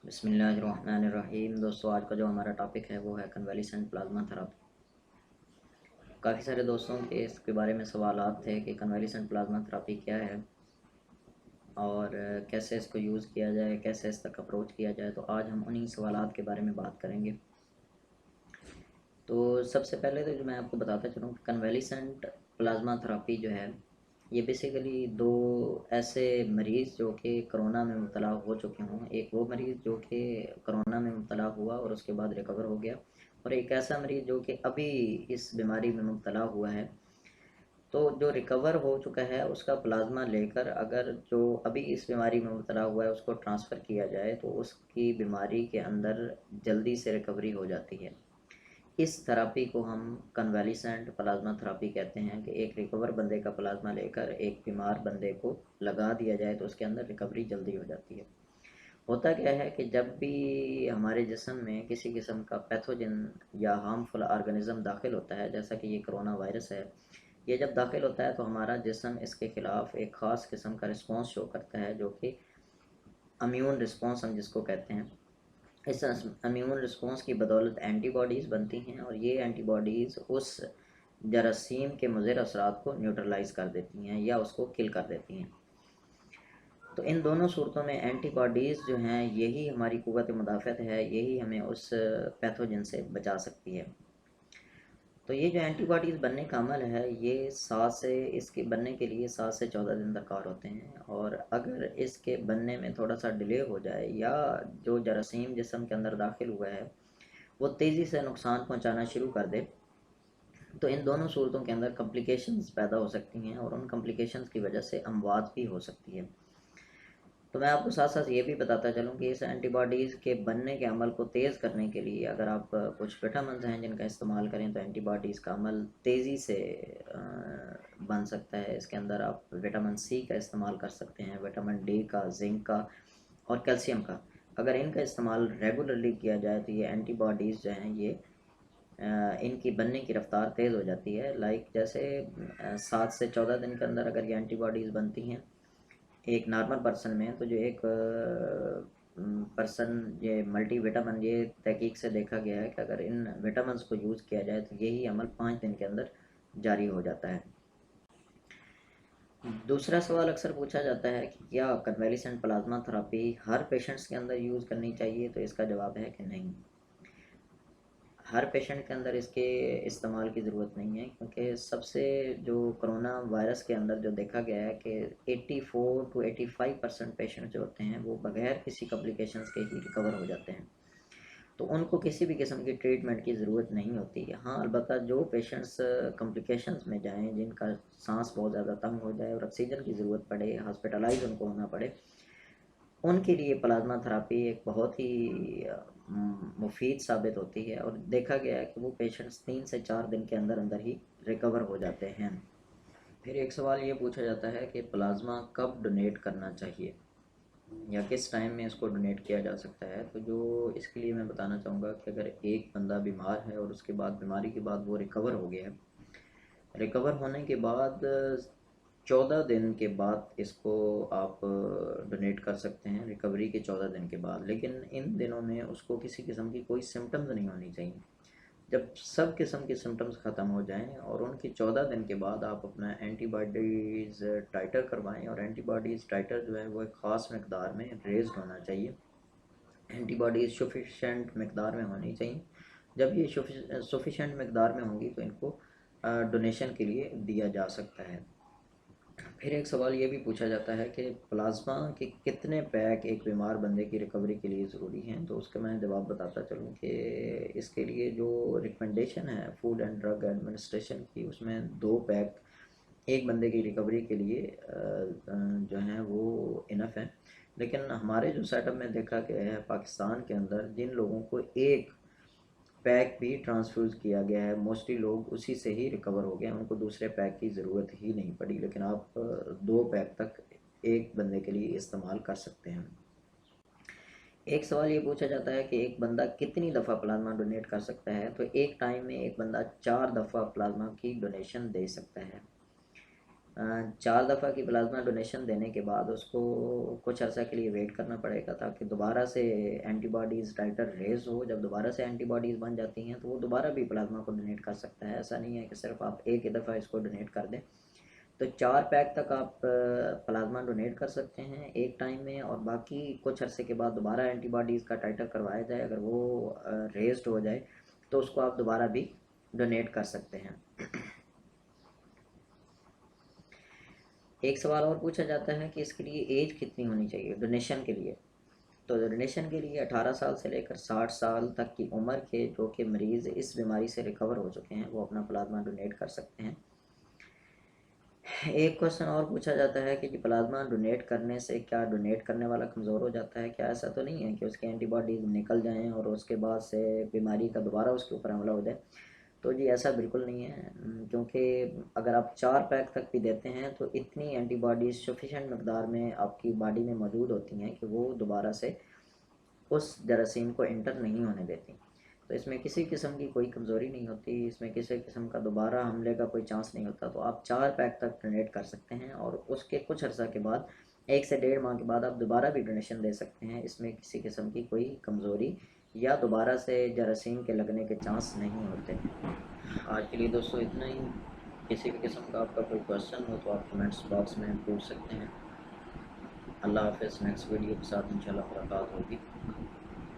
बिस्मिल्लाहिर्रहमानिर्रहीम। दोस्तों, आज का जो हमारा टॉपिक है वो है कन्वालिसेंट प्लाज्मा थेरापी। काफ़ी सारे दोस्तों के इसके बारे में सवालात थे कि कन्वालिसेंट प्लाज्मा थेरापी क्या है और कैसे इसको यूज़ किया जाए, कैसे इस तक अप्रोच किया जाए। तो आज हम उन्हीं सवालात के बारे में बात करेंगे। तो सबसे पहले तो जो मैं आपको बताता चलूँ, कन्वालिसेंट प्लाज्मा थेरापी जो है ये बेसिकली दो ऐसे मरीज़ जो कि कोरोना में मुब्तला हो चुके हों। एक वो मरीज़ जो कि कोरोना में मुब्तला हुआ और उसके बाद रिकवर हो गया, और एक ऐसा मरीज़ जो कि अभी इस बीमारी में मुब्तला हुआ है। तो जो रिकवर हो चुका है उसका प्लाज्मा लेकर अगर जो अभी इस बीमारी में मुब्तला हुआ है उसको ट्रांसफ़र किया जाए तो उसकी बीमारी के अंदर जल्दी से रिकवरी हो जाती है। इस थेरापी को हम कन्वालिसेंट प्लाज्मा थेरापी कहते हैं कि एक रिकवर बंदे का प्लाज्मा लेकर एक बीमार बंदे को लगा दिया जाए तो उसके अंदर रिकवरी जल्दी हो जाती है। होता क्या है कि जब भी हमारे जिस्म में किसी किस्म का पैथोजन या हार्मफुल ऑर्गेनिज्म दाखिल होता है, जैसा कि ये कोरोना वायरस है, ये जब दाखिल होता है तो हमारा जिस्म इसके ख़िलाफ़ एक ख़ास किस्म का रिस्पॉन्स शो करता है, जो कि इम्यून रिस्पॉन्स हम जिसको कहते हैं। इस इम्यून रिस्पॉन्स की बदौलत एंटीबॉडीज़ बनती हैं और ये एंटीबॉडीज़ उस जरासीम के मुज़र असरात को न्यूट्रलाइज़ कर देती हैं या उसको किल कर देती हैं। तो इन दोनों सूरतों में एंटीबॉडीज़ जो हैं यही हमारी क़ुव्वत मुदाफ़अत है, यही हमें उस पैथोजन से बचा सकती है। तो ये जो एंटीबॉडीज़ बनने का अमल है ये 7 से इसके बनने के लिए 7 से 14 दिन दरकार होते हैं, और अगर इसके बनने में थोड़ा सा डिले हो जाए या जो जरासीम जिस्म के अंदर दाखिल हुआ है वो तेज़ी से नुकसान पहुंचाना शुरू कर दे तो इन दोनों सूरतों के अंदर कॉम्प्लिकेशंस पैदा हो सकती हैं और उन कॉम्प्लिकेशंस की वजह से अमवात भी हो सकती है। तो मैं आपको साथ साथ ये भी बताता चलूँ कि इस एंटीबॉडीज़ के बनने के अमल को तेज़ करने के लिए अगर आप कुछ विटामिन हैं जिनका इस्तेमाल करें तो एंटीबॉडीज़ का अमल तेज़ी से बन सकता है। इसके अंदर आप विटामिन सी का इस्तेमाल कर सकते हैं, विटामिन डी का, जिंक का और कैल्शियम का। अगर इनका इस्तेमाल रेगुलरली किया जाए तो ये एंटीबॉडीज़ जो हैं ये इनकी बनने की रफ़्तार तेज़ हो जाती है। लाइक जैसे 7 से 14 दिन के अंदर अगर ये एंटीबॉडीज़ बनती हैं एक नॉर्मल पर्सन में, तो जो एक पर्सन ये मल्टी विटामिन, ये तहकीक से देखा गया है कि अगर इन विटामिन्स को यूज़ किया जाए तो यही अमल 5 दिन के अंदर जारी हो जाता है। दूसरा सवाल अक्सर पूछा जाता है कि क्या कन्वालिसेंट प्लाज्मा थेरापी हर पेशेंट्स के अंदर यूज़ करनी चाहिए, तो इसका जवाब है कि नहीं, हर पेशेंट के अंदर इसके इस्तेमाल की ज़रूरत नहीं है, क्योंकि सबसे जो कोरोना वायरस के अंदर जो देखा गया है कि 84 to 85% पेशेंट जो होते हैं वो बग़ैर किसी कॉम्प्लिकेशंस के ही रिकवर हो जाते हैं। तो उनको किसी भी किस्म की ट्रीटमेंट की ज़रूरत नहीं होती है। हाँ, अलबत्ता जो पेशेंट्स कॉम्प्लिकेशंस में जाएँ, जिनका सांस बहुत ज़्यादा तंग हो जाए और ऑक्सीजन की ज़रूरत पड़े, हॉस्पिटलाइज उनको होना पड़े, उनके लिए प्लाज्मा थेरापी एक बहुत ही मुफीद साबित होती है, और देखा गया है कि वो पेशेंट्स 3 से 4 दिन के अंदर अंदर ही रिकवर हो जाते हैं। फिर एक सवाल ये पूछा जाता है कि प्लाज्मा कब डोनेट करना चाहिए या किस टाइम में इसको डोनेट किया जा सकता है। तो जो इसके लिए मैं बताना चाहूँगा कि अगर एक बंदा बीमार है और उसके बाद बीमारी के बाद वो रिकवर हो गया है, रिकवर होने के बाद 14 दिन के बाद इसको आप डोनेट कर सकते हैं, रिकवरी के 14 दिन के बाद। लेकिन इन दिनों में उसको किसी किस्म की कोई सिम्टम्स नहीं होनी चाहिए। जब सब किस्म के सिम्टम्स ख़त्म हो जाएं और उनके 14 दिन के बाद आप अपना एंटीबॉडीज़ टाइटर करवाएं, और एंटीबॉडीज़ टाइटर जो है वो एक ख़ास मकदार में रेज़ड होना चाहिए। एंटीबॉडीज़ सफिशेंट मकदार में होनी चाहिए। जब ये सफिशेंट मकदार में होंगी तो इनको डोनेशन के लिए दिया जा सकता है। फिर एक सवाल ये भी पूछा जाता है कि प्लाज्मा के कितने पैक एक बीमार बंदे की रिकवरी के लिए ज़रूरी हैं। तो उसका मैं जवाब बताता चलूँ कि इसके लिए जो रिकमेंडेशन है फूड एंड ड्रग एडमिनिस्ट्रेशन की, उसमें 2 पैक एक बंदे की रिकवरी के लिए जो हैं वो इनफ हैं। लेकिन हमारे जो सेटअप में देखा गया है पाकिस्तान के अंदर, जिन लोगों को एक पैक भी ट्रांसफ्यूज़ किया गया है, मोस्टली लोग उसी से ही रिकवर हो गए, उनको दूसरे पैक की ज़रूरत ही नहीं पड़ी। लेकिन आप 2 पैक तक एक बंदे के लिए इस्तेमाल कर सकते हैं। एक सवाल ये पूछा जाता है कि एक बंदा कितनी दफ़ा प्लाज्मा डोनेट कर सकता है। तो एक टाइम में एक बंदा 4 दफ़ा प्लाज्मा की डोनेशन दे सकता है। 4 دفعہ کی پلازما ڈونیشن دینے کے بعد اس کو کچھ عرصہ کے لیے ویٹ کرنا پڑے گا تاکہ دوبارہ سے اینٹی باڈیز ٹائٹر ریز ہو. جب دوبارہ سے اینٹی باڈیز بن جاتی ہیں تو وہ دوبارہ بھی پلازما کو ڈونیٹ کر سکتا ہے. ایسا نہیں ہے کہ صرف آپ ایک ہی دفعہ اس کو ڈونیٹ کر دیں. تو 4 پیک تک آپ پلازما ڈونیٹ کر سکتے ہیں ایک ٹائم میں، اور باقی کچھ عرصے کے بعد دوبارہ اینٹی باڈیز کا ٹائٹر کروایا جائے. اگر وہ ریزڈ ہو جائے تو اس کو آپ دوبارہ بھی ڈونیٹ کر سکتے ہیں. ایک سوال اور پوچھا جاتا ہے کہ اس کے لیے ایج کتنی ہونی چاہیے ڈونیشن کے لیے. تو ڈونیشن کے لیے 18 سال سے لے کر 60 سال تک کی عمر کے جو کہ مریض اس بیماری سے ریکور ہو چکے ہیں وہ اپنا پلازما ڈونیٹ کر سکتے ہیں. ایک کوشچن اور پوچھا جاتا ہے کہ پلازما ڈونیٹ کرنے سے کیا ڈونیٹ کرنے والا کمزور ہو جاتا ہے؟ کیا ایسا تو نہیں ہے کہ اس کے اینٹی باڈیز نکل جائیں اور اس کے بعد سے بیماری کا دوبارہ اس کے اوپر حملہ ہو جائے؟ تو جی ایسا بالکل نہیں ہے، کیونکہ اگر آپ 4 پیک تک بھی دیتے ہیں تو اتنی اینٹی باڈیز سفیشینٹ مقدار میں آپ کی باڈی میں موجود ہوتی ہیں کہ وہ دوبارہ سے اس جراثیم کو انٹر نہیں ہونے دیتی. تو اس میں کسی قسم کی کوئی کمزوری نہیں ہوتی، اس میں کسی قسم کا دوبارہ حملے کا کوئی چانس نہیں ہوتا. تو آپ 4 پیک تک ڈونیٹ کر سکتے ہیں اور اس کے کچھ عرصہ کے بعد 1 سے 1.5 ماہ کے بعد آپ دوبارہ بھی ڈونیشن دے سکتے ہیں. اس میں کسی قسم کی کوئی کمزوری یا دوبارہ سے جراثیم کے لگنے کے چانس نہیں ہوتے. آج کے لیے دوستو اتنا ہی. کسی بھی قسم کا آپ کا کوئی کوشچن ہو تو آپ کمنٹس باکس میں پوچھ سکتے ہیں. اللہ حافظ. نیکسٹ ویڈیو کے ساتھ انشاءاللہ ملاقات ہوگی.